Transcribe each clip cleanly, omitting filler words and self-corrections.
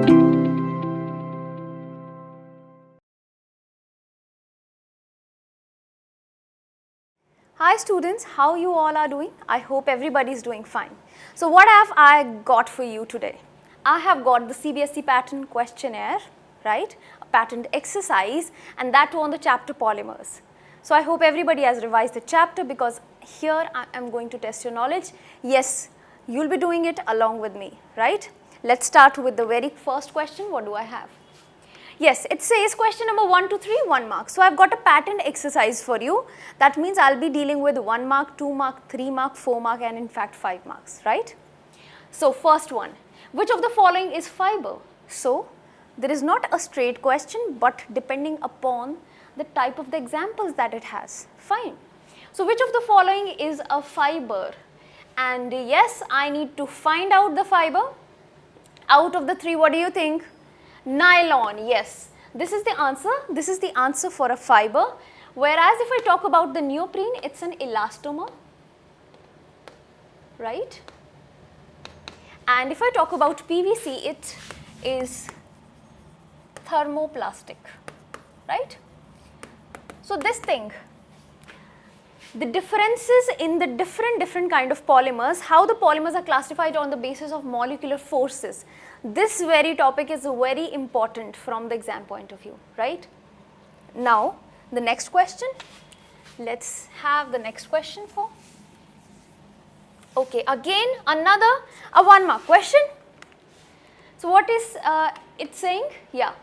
Hi students, how you all are doing? I hope everybody is doing fine. So what have I got for you today? I have got the CBSE pattern questionnaire, right? A patterned exercise, and that too on the chapter polymers. So I hope everybody has revised the chapter, because here I am going to test your knowledge. Yes, you'll be doing it along with me, right? Let's start with the very first question. What do I have? Yes, it says question number 1 to 3, 1 mark. So I've got a patterned exercise for you. That means I'll be dealing with 1 mark, 2 mark, 3 mark, 4 mark, and in fact 5 marks, right? So first one, which of the following is fiber? So there is not a straight question, but depending upon the type of the examples that it has. Fine. So which of the following is a fiber? And yes, I need to find out the fiber. Out of the 3, what do you think? Nylon, yes, this is the answer. This is the answer for a fiber. Whereas if I talk about the neoprene, it's an elastomer, right? And if I talk about PVC, it is thermoplastic, right? So this thing, the differences in the different kind of polymers, how the polymers are classified on the basis of molecular forces. This very topic is very important from the exam point of view, right? Now, the next question, let's have the next question for. Okay, again another a 1 mark question. So what is it saying? Yeah,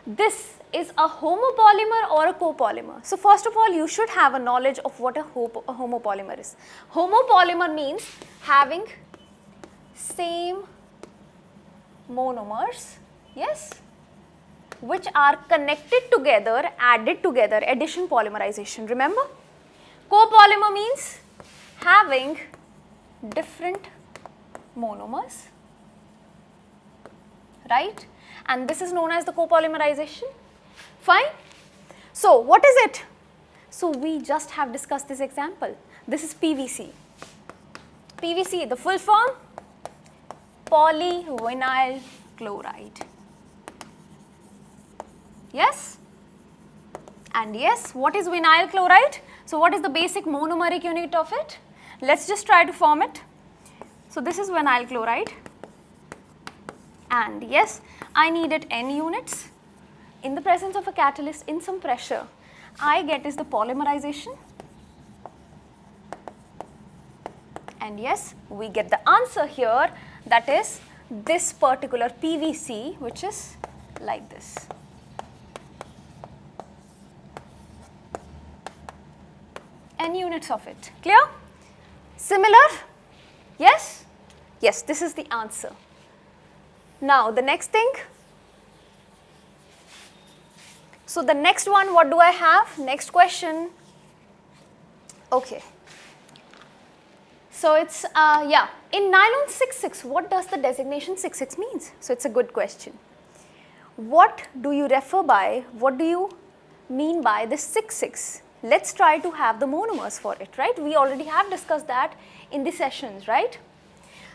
this is a homopolymer or a copolymer. So first of all, you should have a knowledge of what a homopolymer is. Homopolymer means having same monomers, yes, which are connected together, added together, addition polymerization, remember? Copolymer means having different monomers, right? And this is known as the copolymerization. Fine. So what is it? So we just have discussed this example. This is PVC. PVC, the full form, polyvinyl chloride. Yes? And yes, what is vinyl chloride? So what is the basic monomeric unit of it? Let's just try to form it. So this is vinyl chloride. And yes, I needed N units. In the presence of a catalyst, in some pressure, I get is the polymerization. And yes, we get the answer here, that is this particular PVC, which is like this. N units of it. Clear? Similar? Yes? Yes, this is the answer. Now the next thing. So the next one, what do I have? Next question. Okay. So it's, yeah, in nylon 6,6, what does the designation 6,6 means? So it's a good question. What do you refer by, what do you mean by the 6,6? Let's try to have the monomers for it, right? We already have discussed that in the sessions, right?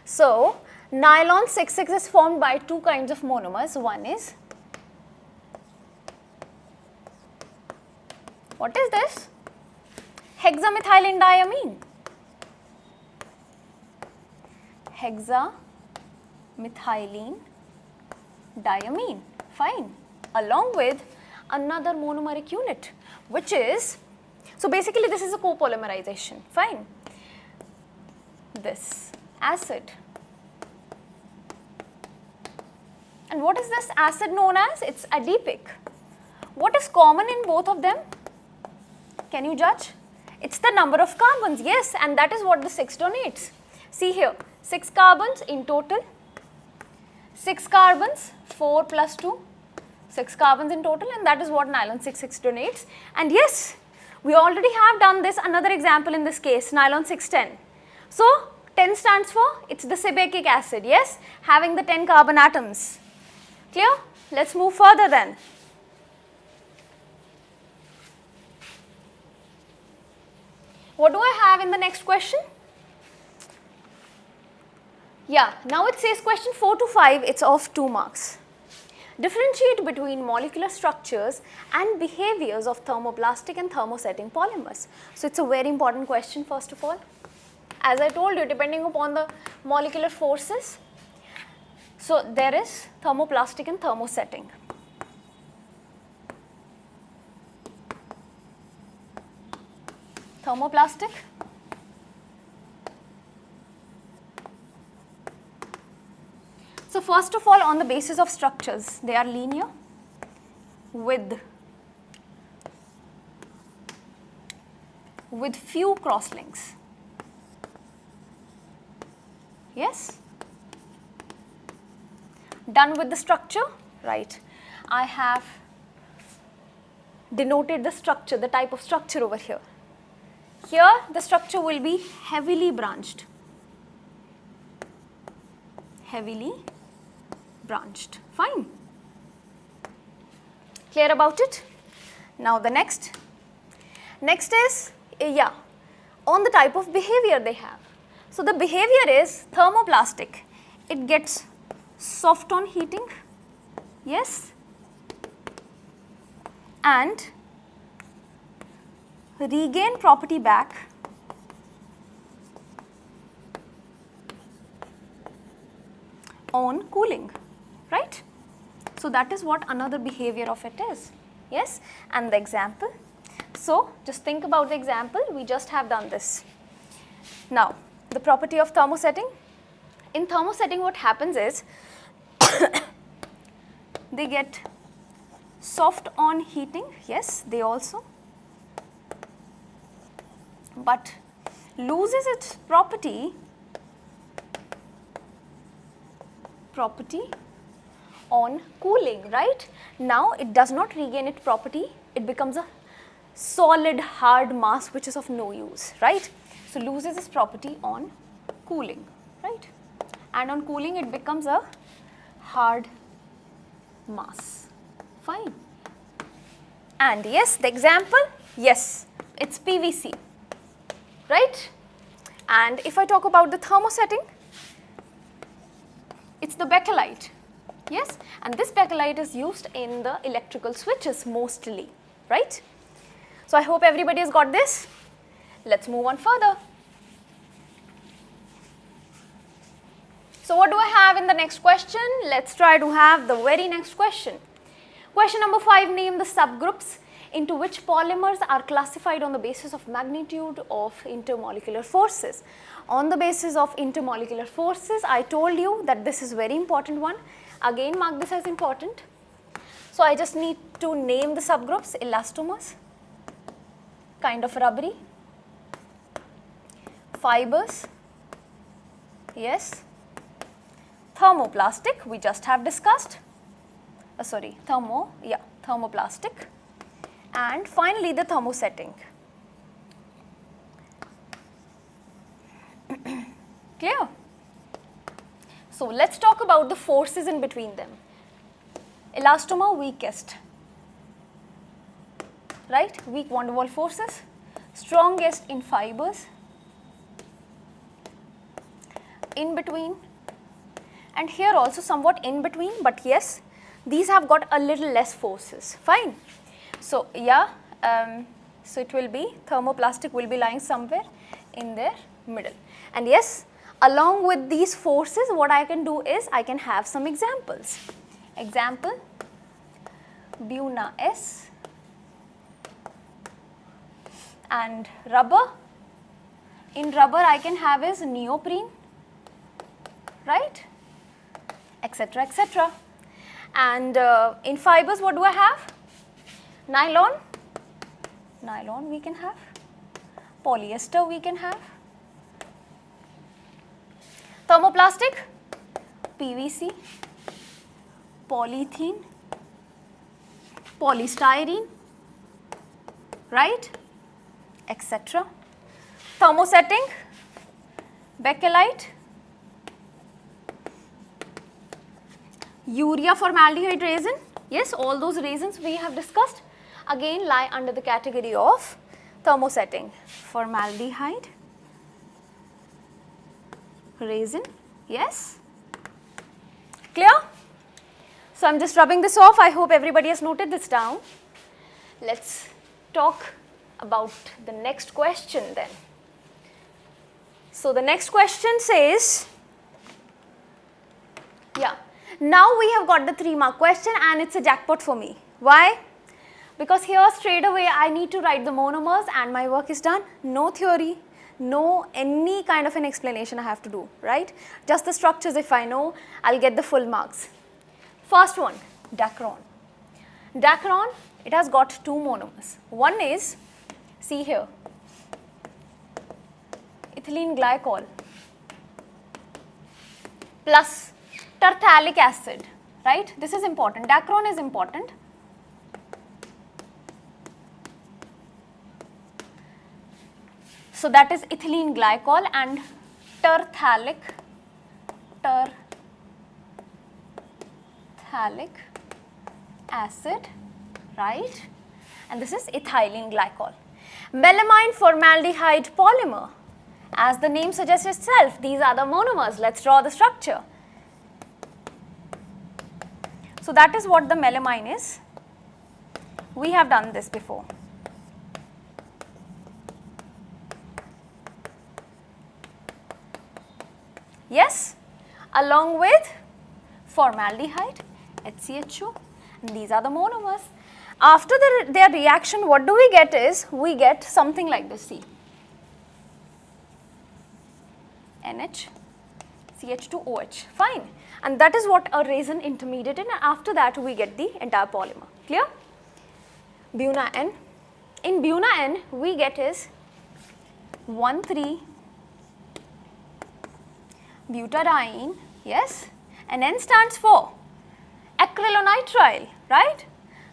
So nylon 6,6 is formed by 2 kinds of monomers. One is, what is this? Hexamethylene diamine, fine, along with another monomeric unit, which is, so basically this is a copolymerization, fine, this acid. And what is this acid known as? It's adipic. What is common in both of them? Can you judge? It's the number of carbons, yes, and that is what the 6 donates. See here, 6 carbons in total, 6 carbons, 4 plus 2, 6 carbons in total, and that is what nylon 6,6 donates. And yes, we already have done this, another example in this case, nylon 6,10. So 10 stands for, it's the sebacic acid, yes, having the 10 carbon atoms. Clear? Let's move further then. What do I have in the next question? Yeah, now it says question 4 to 5, it's of 2 marks. Differentiate between molecular structures and behaviors of thermoplastic and thermosetting polymers. So, it is a very important question first of all. As I told you, depending upon the molecular forces, so there is thermoplastic and thermosetting. Thermoplastic, so first of all, on the basis of structures, they are linear with few cross links. Yes, done with the structure, right? I have denoted the structure, the type of structure over here. Here the structure will be heavily branched, fine. Clear about it? Now the next is, on the type of behavior they have. So the behavior is thermoplastic, it gets soft on heating, yes, and regain property back on cooling, right? So that is what another behavior of it is, yes, and the example. So just think about the example, we just have done this. Now the property of thermosetting. In thermosetting what happens is they get soft on heating, yes, they also, but loses its property on cooling, right? Now it does not regain its property, it becomes a solid hard mass which is of no use, right? So loses its property on cooling, right? And on cooling it becomes a hard mass, fine. And yes, the example, yes, it's PVC, right? And if I talk about the thermosetting, it's the bakelite, yes, and this bakelite is used in the electrical switches mostly, right? So I hope everybody has got this. Let's move on further. So what do I have in the next question? Let's try to have the very next question. Question number 5, name the subgroups into which polymers are classified on the basis of magnitude of intermolecular forces. On the basis of intermolecular forces, I told you that this is very important one. Again, mark this as important. So I just need to name the subgroups: elastomers, kind of rubbery, fibers, yes, thermoplastic, we just have discussed, thermoplastic, and finally the thermosetting. Clear? So let's talk about the forces in between them. Elastomer, weakest, right? Weak van der Waals forces. Strongest in fibers. In between, and here also somewhat in between, but yes, these have got a little less forces, fine. So so it will be, thermoplastic will be lying somewhere in their middle. And yes, along with these forces, what I can do is I can have some examples. Example, Buna S, and rubber. In rubber I can have is neoprene, right, etc., etc. And in fibers, what do I have? Nylon, we can have, polyester we can have, thermoplastic, PVC, polyethylene, polystyrene, right, etc. Thermosetting, bakelite, urea formaldehyde resin, yes, all those resins we have discussed again lie under the category of thermosetting. Formaldehyde resin, yes, clear? So I'm just rubbing this off. I hope everybody has noted this down. Let's talk about the next question then. So the next question says, yeah, now we have got the 3-mark question and it's a jackpot for me. Why? Because here straight away I need to write the monomers and my work is done. No theory, no any kind of an explanation I have to do, right? Just the structures if I know, I'll get the full marks. First one, dacron. Dacron, it has got 2 monomers. One is, see here, ethylene glycol plus terphthalic acid, right? This is important. Dacron is important. So that is ethylene glycol and terphthalic acid, right? And this is ethylene glycol. Melamine formaldehyde polymer. As the name suggests itself, these are the monomers. Let's draw the structure. So that is what the melamine is. We have done this before. Yes, along with formaldehyde, HCHO, and these are the monomers. After their reaction, what do we get is, we get something like this, see, NH, CH2OH, fine. And that is what a resin intermediate is, and after that we get the entire polymer, clear? Buna N. In Buna N, we get is 1,3-butadiene, yes, and N stands for acrylonitrile, right?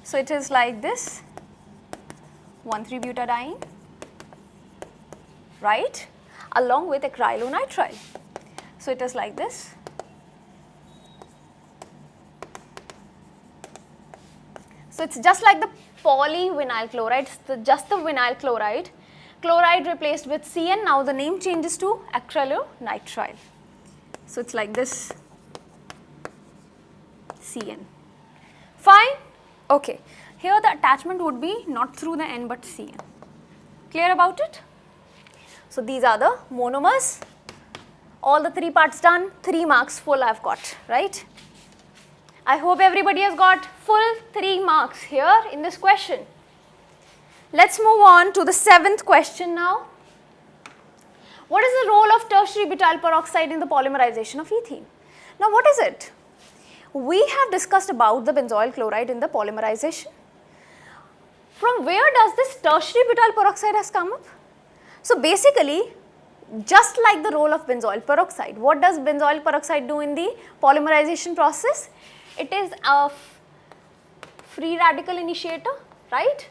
So it is like this, 1,3-butadiene, right, along with acrylonitrile. So it is like this. So it's just like the polyvinyl chloride, just the vinyl chloride. Chloride replaced with CN, now the name changes to acrylonitrile. So it's like this, CN. Fine? Okay. Here the attachment would be not through the N but CN. Clear about it? So these are the monomers. All the 3 parts done, 3 marks full I've got, right? I hope everybody has got full 3 marks here in this question. Let's move on to the 7th question now. What is the role of tertiary butyl peroxide in the polymerization of ethene? Now what is it? We have discussed about the benzoyl chloride in the polymerization. From where does this tertiary butyl peroxide has come up? So basically, just like the role of benzoyl peroxide, what does benzoyl peroxide do in the polymerization process? It is a free radical initiator, right?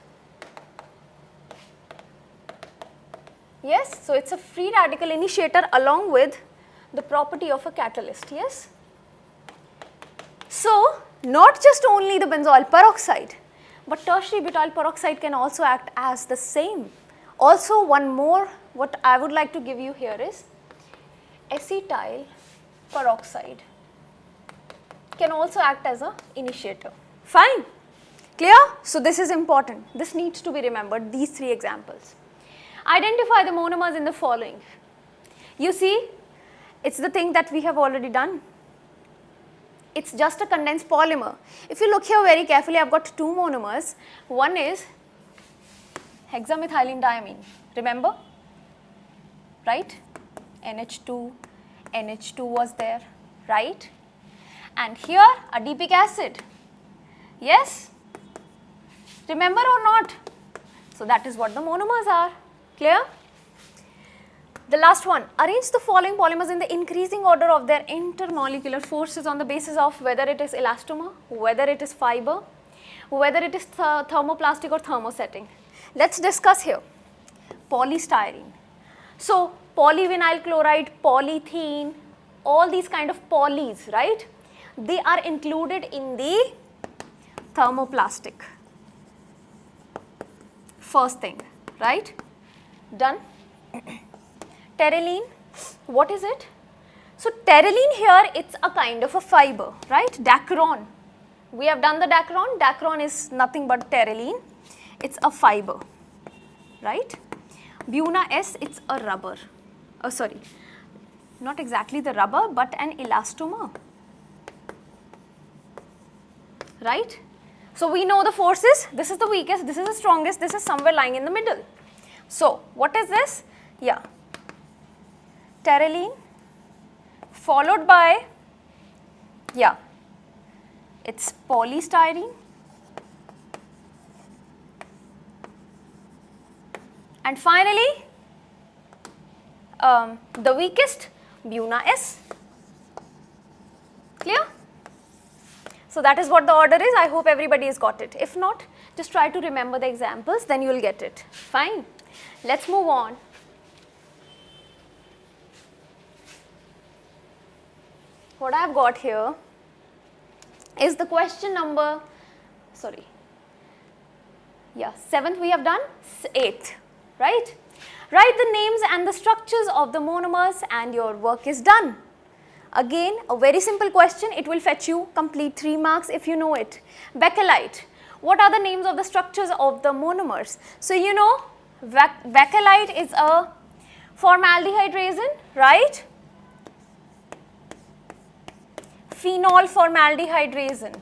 Yes, so it's a free radical initiator along with the property of a catalyst, yes? So, not just only the benzoyl peroxide, but tertiary butyl peroxide can also act as the same. Also, one more, what I would like to give you here is acetyl peroxide can also act as an initiator. Fine? Clear? So, this is important. This needs to be remembered, these 3 examples. Identify the monomers in the following. You see, it's the thing that we have already done. It's just a condensed polymer. If you look here very carefully, I've got 2 monomers. One is hexamethylene diamine, remember? Right? NH2, NH2 was there, right? And here adipic acid, yes? Remember or not? So that is what the monomers are, clear? The last one, arrange the following polymers in the increasing order of their intermolecular forces on the basis of whether it is elastomer, whether it is fiber, whether it is thermoplastic or thermosetting. Let's discuss here. Polystyrene. So polyvinyl chloride, polythene, all these kind of polys, right? They are included in the thermoplastic. First thing, right? Done. Terylene, what is it? So terylene here, it's a kind of a fiber, right? Dacron. We have done the Dacron. Dacron is nothing but terylene. It's a fiber, right? Buna S, it's a rubber. Oh, sorry, not exactly the rubber, but an elastomer, right? So we know the forces. This is the weakest, this is the strongest, this is somewhere lying in the middle. So what is this? Yeah, terylene followed by, yeah, it's polystyrene, and finally the weakest, Buna S. Clear? So that is what the order is. I hope everybody has got it. If not, just try to remember the examples, then you will get it. Fine. Let's move on. What I have got here is the question number, sorry, yeah, 7th we have done, 8th, right? Write the names and the structures of the monomers and your work is done. Again, a very simple question, it will fetch you complete 3 marks if you know it. Bakelite, what are the names of the structures of the monomers? So you know, bakelite is a formaldehyde resin, right? Phenol formaldehyde resin,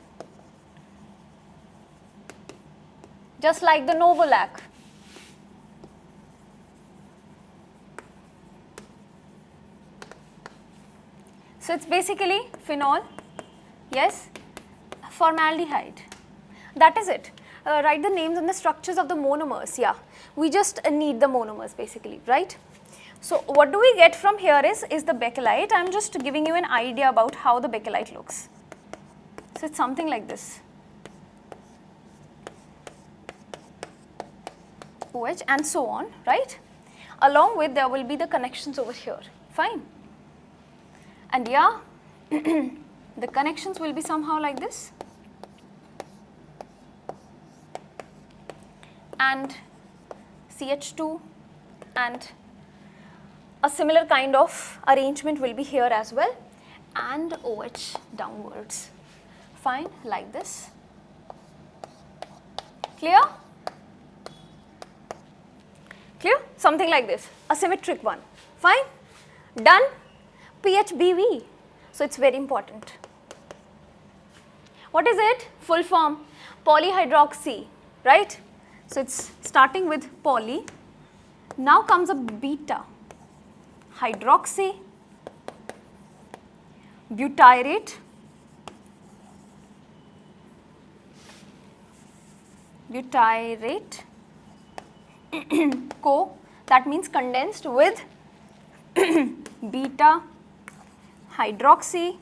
just like the Novolac. So it's basically phenol, yes, formaldehyde. That is it. Write the names and the structures of the monomers. Yeah, we just need the monomers basically, right? So what do we get from here is the bakelite. I am just giving you an idea about how the bakelite looks. So it's something like this. OH and so on, right? Along with there will be the connections over here. Fine. And yeah, the connections will be somehow like this. And CH2 and a similar kind of arrangement will be here as well, and OH downwards. Fine, like this. Clear? Clear? Something like this, a symmetric one. Fine? Done? PHBV. So it's very important. What is it? Full form, polyhydroxy, right? So it's starting with poly. Now comes a beta. Hydroxy, butyrate, co, that means condensed with beta hydroxy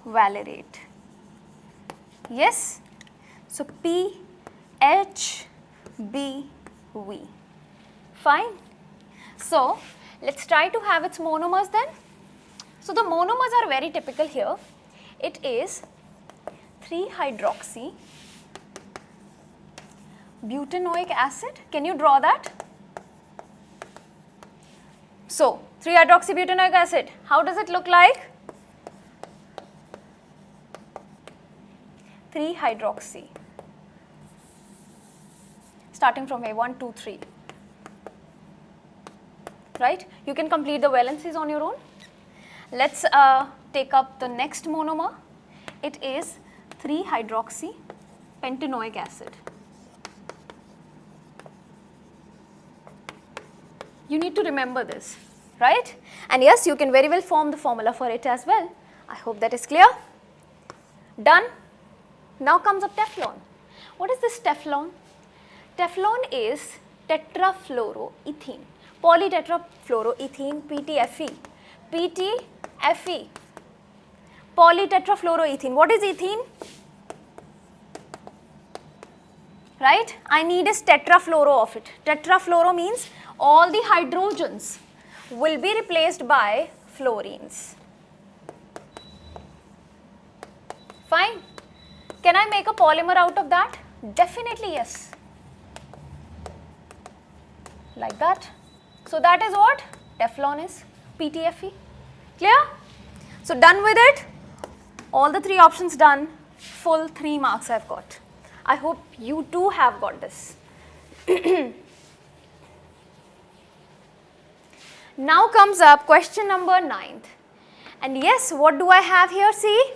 valerate. Yes, so PHBV. Fine. So let's try to have its monomers then. So the monomers are very typical here. It is 3-hydroxy butanoic acid. Can you draw that? So 3-hydroxy butanoic acid, how does it look like? 3-hydroxy. Starting from here, 1, 2, 3. Right? You can complete the valencies on your own. Let's take up the next monomer. It is 3-hydroxy pentanoic acid. You need to remember this, right? And yes, you can very well form the formula for it as well. I hope that is clear. Done. Now comes a Teflon. What is this Teflon? Teflon is tetrafluoroethene. Polytetrafluoroethene, PTFE. PTFE. Polytetrafluoroethene. What is ethene? Right? I need is tetrafluoro of it. Tetrafluoro means all the hydrogens will be replaced by fluorines. Fine. Can I make a polymer out of that? Definitely yes. Like that. So that is what Teflon is, PTFE. Clear? So done with it. All the 3 options done, full 3 marks I've got. I hope you too have got this. Now comes up question number 9th. And yes, what do I have here? See?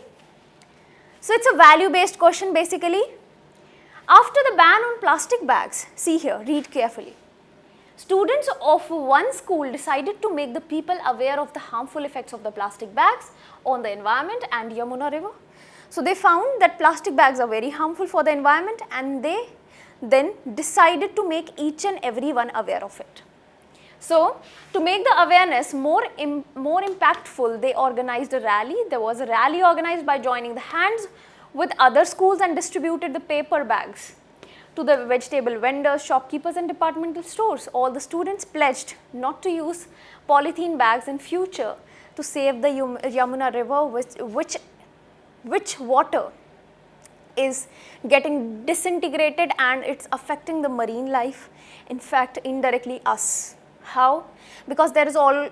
So it's a value based question basically. After the ban on plastic bags, see here, read carefully. Students of one school decided to make the people aware of the harmful effects of the plastic bags on the environment and Yamuna river. So they found that plastic bags are very harmful for the environment, and they then decided to make each and every one aware of it. So to make the awareness more impactful, they organized a rally. There was a rally organized by joining the hands with other schools and distributed the paper bags to the vegetable vendors, shopkeepers and departmental stores. All the students pledged not to use polythene bags in future to save the Yamuna river, which water is getting disintegrated and it's affecting the marine life, in fact indirectly us. How? Because there is all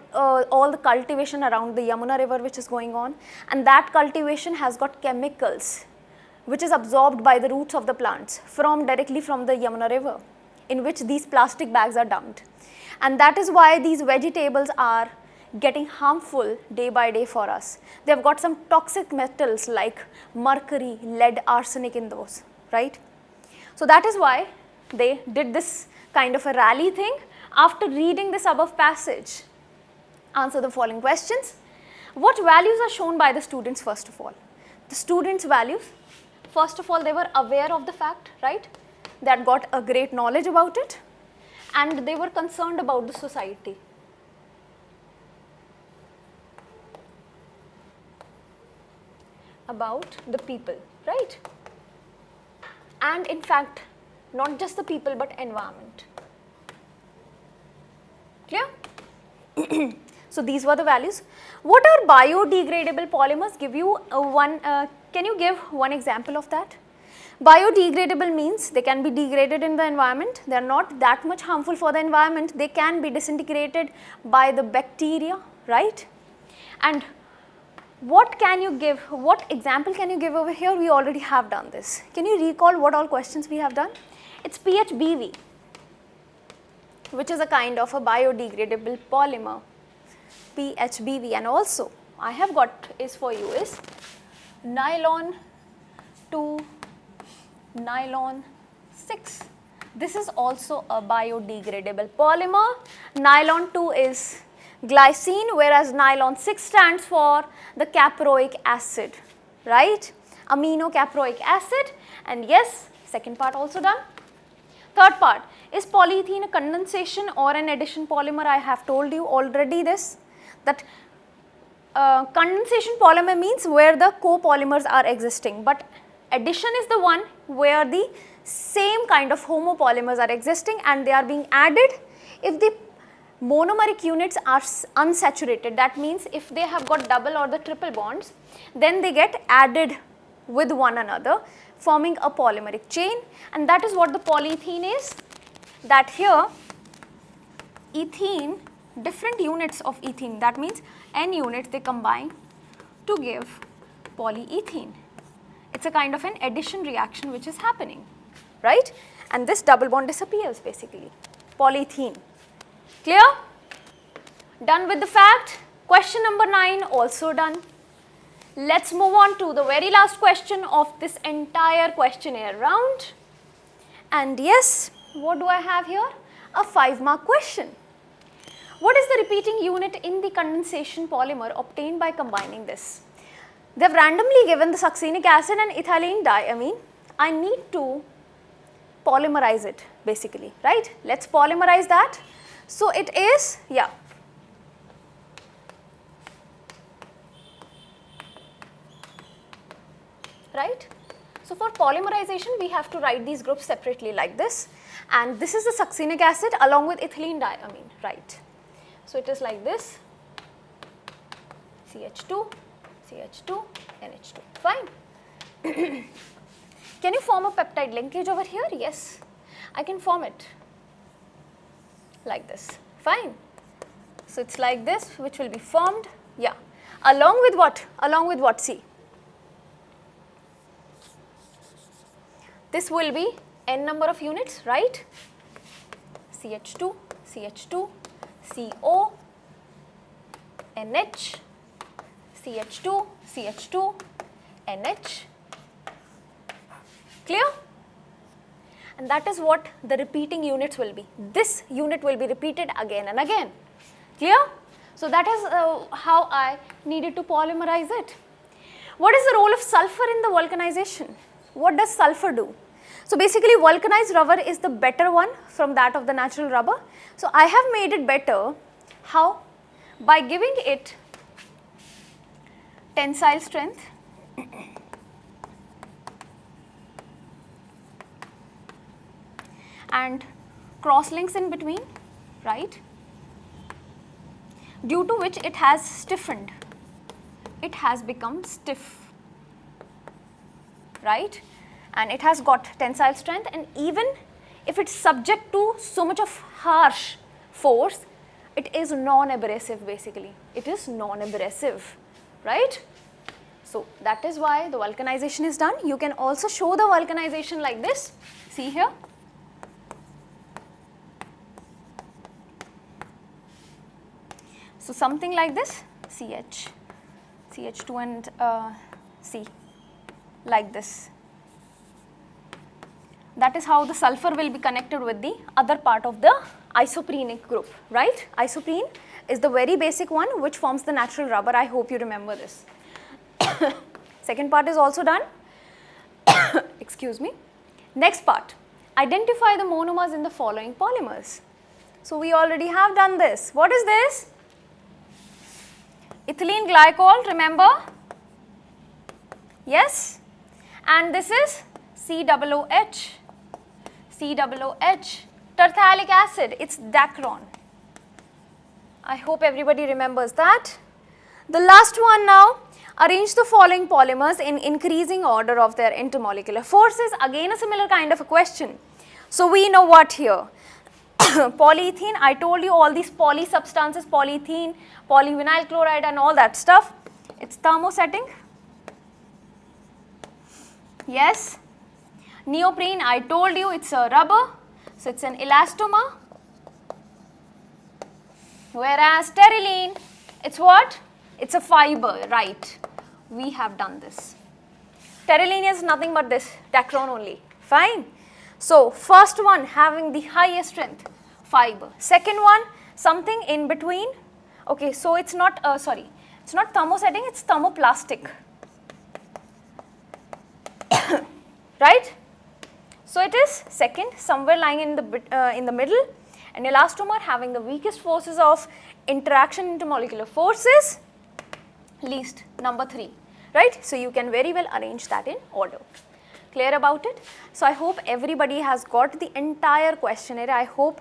the cultivation around the Yamuna river which is going on, and that cultivation has got chemicals which is absorbed by the roots of the plants directly from the Yamuna river, in which these plastic bags are dumped. And that is why these vegetables are getting harmful day by day for us. They have got some toxic metals like mercury, lead, arsenic in those, right? So that is why they did this kind of a rally thing. After reading this above passage, answer the following questions. What values are shown by the students first of all? The students' values, first of all, they were aware of the fact, right? They had got a great knowledge about it, and they were concerned about the society. About the people, right? And in fact, not just the people but environment. Clear? So these were the values. What are biodegradable polymers? Give you can you give one example of that? Biodegradable means they can be degraded in the environment. They are not that much harmful for the environment. They can be disintegrated by the bacteria, right? And what can you give, what example can you give over here? We already have done this. Can you recall what all questions we have done? It's PHBV, which is a kind of a biodegradable polymer, PHBV. And also I have got is for you is nylon to nylon 6. This is also a biodegradable polymer. Nylon 2 is glycine, whereas nylon 6 stands for the caproic acid, right? Aminocaproic acid. And yes, second part also done. Third part, is polyethylene a condensation or an addition polymer? I have told you already this, that condensation polymer means where the copolymers are existing, but addition is the one where the same kind of homopolymers are existing and they are being added if the monomeric units are unsaturated. That means if they have got double or the triple bonds, then they get added with one another, forming a polymeric chain, and that is what the polyethene is. That here ethene, different units of ethene, that means n units they combine to give polyethene. It's a kind of an addition reaction which is happening, right? And this double bond disappears basically, polyethene. Clear? Done with the fact. Question number 9 also done. Let's move on to the very last question of this entire questionnaire round. And yes, what do I have here? A 5-mark question. What is the repeating unit in the condensation polymer obtained by combining this? They have randomly given the succinic acid and ethylene diamine. I need to polymerize it basically, right? Let's polymerize that. So it is, yeah. Right? So for polymerization, we have to write these groups separately like this. And this is the succinic acid along with ethylene diamine, right? So it is like this, CH2, CH2, NH2, fine. Can you form a peptide linkage over here? Yes, I can form it like this, fine. So it's like this, which will be formed, yeah. Along with what? Along with what? See, this will be n number of units, right? CH2, CH2, CO, NH, CH2, CH2, NH. Clear? And that is what the repeating units will be. This unit will be repeated again and again. Clear? So that is how I needed to polymerize it. What is the role of sulfur in the vulcanization? What does sulfur do? So basically vulcanized rubber is the better one from that of the natural rubber. So I have made it better. How? By giving it tensile strength and cross links in between, right, due to which it has stiffened, it has become stiff, right, and it has got tensile strength, and even if it's subject to so much of harsh force, it is non-abrasive basically, it is non-abrasive, right. So that is why the vulcanization is done. You can also show the vulcanization like this, see here. So something like this, CH, CH2 and C, like this. That is how the sulfur will be connected with the other part of the isoprenic group, right? Isoprene is the very basic one which forms the natural rubber. I hope you remember this. Second part is also done. Excuse me. Next part, identify the monomers in the following polymers. So we already have done this. What is this? Ethylene glycol, remember? Yes? And this is COOH. COOH, tertialic acid, it's dacron. I hope everybody remembers that. The last one now, arrange the following polymers in increasing order of their intermolecular forces. Again a similar kind of a question. So we know what here? Polyethene, I told you all these poly substances, polyethene, polyvinyl chloride and all that stuff. It's thermosetting. Yes. Neoprene, I told you it's a rubber, so it's an elastomer. Whereas terylene, it's what? It's a fiber, right? We have done this. Terylene is nothing but this, dacron only, fine. So first one having the highest strength, fiber. Second one, something in between. Okay, so it's not, it's not thermosetting, it's thermoplastic. Right? So it is second, somewhere lying in the middle, and elastomer having the weakest forces of interaction intermolecular forces, least, number 3, right? So you can very well arrange that in order. Clear about it? So I hope everybody has got the entire questionnaire. I hope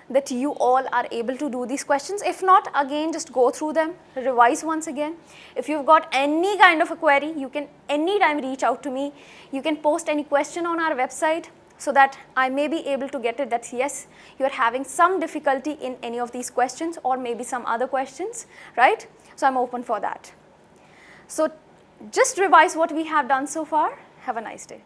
that you all are able to do these questions. If not, again just go through them, revise once again. If you've got any kind of a query, you can anytime reach out to me. You can post any question on our website so that I may be able to get it that yes, you are having some difficulty in any of these questions or maybe some other questions, right? So I'm open for that. So just revise what we have done so far. Have a nice day.